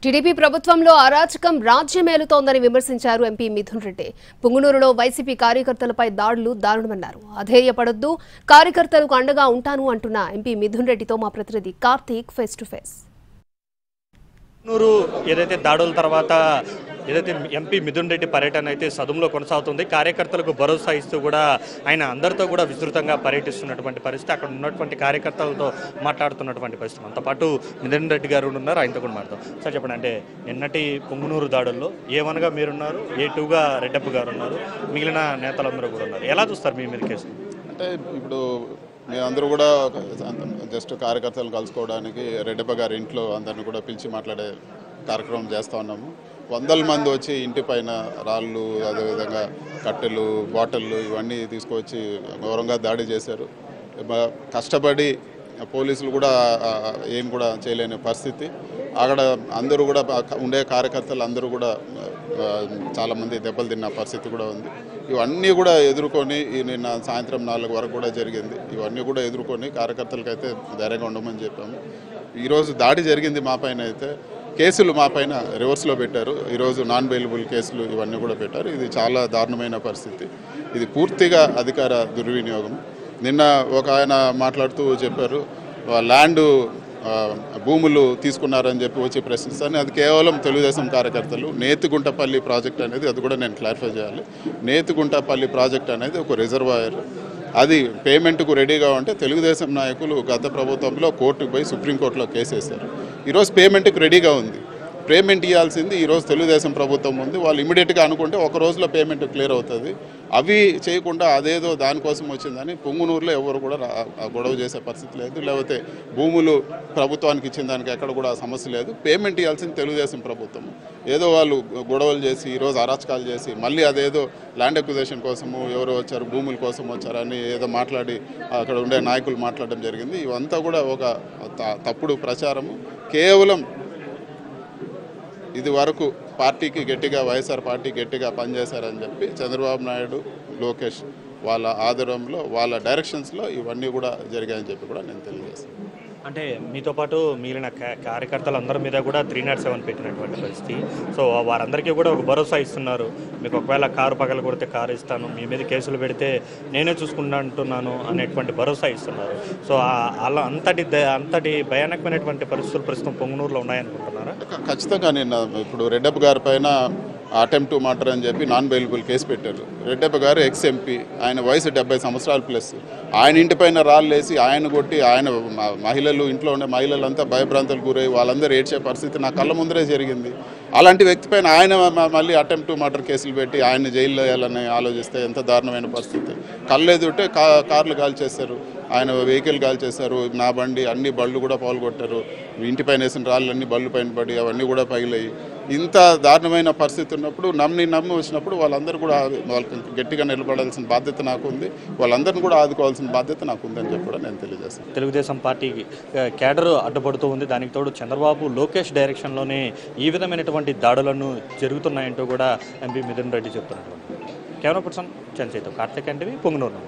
TDP ప్రభుత్వంలో అరాచకం రాజ్యమేలుతోందని విమర్శించారు ఎంపీ మిథున్ రెడ్డి. పుంగునూరులో వైసీపీ కార్యకర్తలపై దాడులు దారుణమన్నారు. అధైర్యపడొద్దు, కార్యకర్తలకు అండగా ఉంటాను అంటున్న ఎంపీ మిథున్ రెడ్డితో మా ప్రతినిధి కార్తీక్ ఫేస్ టు ఫేస్. ఏదైతే దాడుల తర్వాత ఏదైతే ఎంపీ మిథున్ రెడ్డి పర్యటన అయితే సదుములో కొనసాగుతుంది. కార్యకర్తలకు భరోసా ఇస్తూ కూడా ఆయన అందరితో కూడా విస్తృతంగా పర్యటిస్తున్నటువంటి పరిస్థితి, అక్కడ ఉన్నటువంటి కార్యకర్తలతో మాట్లాడుతున్నటువంటి పరిస్థితి. మనతో పాటు మిథున్ రెడ్డి గారు ఉన్నారు, ఆయనతో కూడా మాట్లాడతాం. సార్ చెప్పండి, అంటే నిన్నటి పొంగునూరు దాడుల్లో ఏమనగా మీరున్నారు, A2గా రెడ్డప్ప గారు ఉన్నారు, మిగిలిన నేతలందరూ కూడా ఉన్నారు. ఎలా చూస్తారు మీ మీద కేసు? అంటే ఇప్పుడు మేమందరూ కూడా జస్ట్ కార్యకర్తలను కలుసుకోవడానికి రెడ్డప్ప గారి ఇంట్లో అందరిని కూడా పిలిచి మాట్లాడే కార్యక్రమం చేస్తూ ఉన్నాము. వందల మంది వచ్చి ఇంటి పైన రాళ్ళు, అదేవిధంగా కట్టెలు, బాటిళ్ళు ఇవన్నీ తీసుకొచ్చి ఘోరంగా దాడి చేశారు. కష్టపడి పోలీసులు కూడా ఏం కూడా చేయలేని పరిస్థితి. అక్కడ అందరూ కూడా ఉండే కార్యకర్తలు అందరూ కూడా చాలామంది దెబ్బలు తిన్న పరిస్థితి కూడా ఉంది. ఇవన్నీ కూడా ఎదుర్కొని నిన్న సాయంత్రం 4 వరకు కూడా జరిగింది. ఇవన్నీ కూడా ఎదుర్కొని కార్యకర్తలకైతే ధైర్యంగా ఉండమని చెప్పాము. ఈరోజు దాడి జరిగింది మా పైన, అయితే కేసులు మా పైన రివర్స్లో పెట్టారు. ఈరోజు నాన్ బెయిలబుల్ కేసులు ఇవన్నీ కూడా పెట్టారు. ఇది చాలా దారుణమైన పరిస్థితి. ఇది పూర్తిగా అధికార దుర్వినియోగం. నిన్న ఒక ఆయన మాట్లాడుతూ చెప్పారు, ల్యాండ్ భూములు తీసుకున్నారని చెప్పి వచ్చి ప్రశ్నిస్తాను. అది కేవలం తెలుగుదేశం కార్యకర్తలు. నేతిగుంటపల్లి ప్రాజెక్ట్ అనేది, అది కూడా నేను క్లారిఫై చేయాలి, నేతిగుంటపల్లి ప్రాజెక్ట్ అనేది ఒక రిజర్వాయర్. అది పేమెంట్కు రెడీగా ఉంటే తెలుగుదేశం నాయకులు గత ప్రభుత్వంలో కోర్టుకు పోయి సుప్రీంకోర్టులో కేసు వేశారు. ఈరోజు పేమెంట్కి రెడీగా ఉంది. పేమెంట్ ఇవ్వాల్సింది ఈరోజు తెలుగుదేశం ప్రభుత్వం ఉంది. వాళ్ళు ఇమీడియట్గా అనుకుంటే ఒక రోజులో పేమెంట్ క్లియర్ అవుతుంది. అవి చేయకుండా అదేదో దానికోసం వచ్చిందని పొంగునూరులో ఎవరు కూడా గొడవ చేసే పరిస్థితి లేదు. లేకపోతే భూములు ప్రభుత్వానికి ఇచ్చిన దానికి ఎక్కడ కూడా సమస్య లేదు. పేమెంట్ ఇవ్వాల్సింది తెలుగుదేశం ప్రభుత్వం. ఏదో వాళ్ళు గొడవలు చేసి ఈరోజు అరాచకాలు చేసి మళ్ళీ అదేదో ల్యాండ్ అక్విజిషన్ కోసము ఎవరో వచ్చారు, భూముల కోసం వచ్చారని ఏదో మాట్లాడి అక్కడ ఉండే నాయకులు మాట్లాడడం జరిగింది. ఇవంతా కూడా ఒక తప్పుడు ప్రచారము. కేవలం ఇది వరకు పార్టీకి గట్టిగా, వైఎస్ఆర్ పార్టీ గట్టిగా పనిచేశారని చెప్పి చంద్రబాబు నాయుడు, లోకేష్ వాళ్ళ ఆధ్వర్యంలో, వాళ్ళ డైరెక్షన్స్లో ఇవన్నీ కూడా జరిగాయని చెప్పి కూడా నేను తెలియజేస్తాను. అంటే మీతో పాటు మిగిలిన కార్యకర్తలందరి మీద కూడా 307 పెట్టినటువంటి పరిస్థితి. సో వారందరికీ కూడా ఒక భరోసా ఇస్తున్నారు, మీకు ఒకవేళ కారు పగల కొడితే కారు ఇస్తాను, మీ మీద కేసులు పెడితే నేనే చూసుకుంటున్నాను అనేటువంటి భరోసా ఇస్తున్నారు. సో అలా అంతటి భయానకమైనటువంటి పరిస్థితులు ప్రస్తుతం పొంగునూరులో ఉన్నాయనుకుంటున్నారా? ఖచ్చితంగా. నేను ఇప్పుడు రెడ్డప్ప గారి పైన అటెంప్ట్ టు మర్డర్ అని చెప్పి నాన్ బెయిలబుల్ కేసు పెట్టారు. రెడ్డప్ప గారు ఎక్స్-ఎంపీ, ఆయన వయసు 70 సంవత్సరాలు ప్లస్. ఆయన ఇంటిపైన రాళ్ళు వేసి ఆయన కొట్టి, ఆయన మహిళలు, ఇంట్లో ఉండే మహిళలంతా భయభ్రాంతులు గురై వాళ్ళందరూ ఏడ్చే పరిస్థితి నా కళ్ళ ముందరే జరిగింది. అలాంటి వ్యక్తి పైన ఆయన మళ్ళీ అటెంప్ట్ టు మర్డర్ కేసులు పెట్టి ఆయన్ని జైల్లో వేయాలని ఆలోచిస్తే ఎంత దారుణమైన పరిస్థితి. కళ్ళు ఎదుటే కార్లు కాల్చేస్తారు, ఆయన వెహికల్ కాల్చేశారు, నా బండి, అన్ని బళ్ళు కూడా పాల్గొట్టారు. ఇంటిపైన వేసిన రాళ్ళు అన్ని బళ్ళు పైన పడి అవన్నీ కూడా పగిలాయి. ఇంత దారుణమైన పరిస్థితి ఉన్నప్పుడు నమ్మి వచ్చినప్పుడు వాళ్ళందరూ కూడా వాళ్ళకి గట్టిగా నిలబడాల్సిన బాధ్యత నాకు ఉంది. వాళ్ళందరినీ కూడా ఆదుకోవాల్సిన బాధ్యత నాకు ఉందని చెప్పి కూడా నేను తెలియజేస్తాను. తెలుగుదేశం పార్టీకి కేడర్ అడ్డుపడుతూ ఉంది. దానికి తోడు చంద్రబాబు, లోకేష్ డైరెక్షన్లోనే ఈ విధమైనటువంటి దాడులను జరుగుతున్నాయంటూ కూడా ఎంపీ మిథున్ రెడ్డి చెప్తున్నారు. Camera person Chandrasekhar, Karthik, Punganur.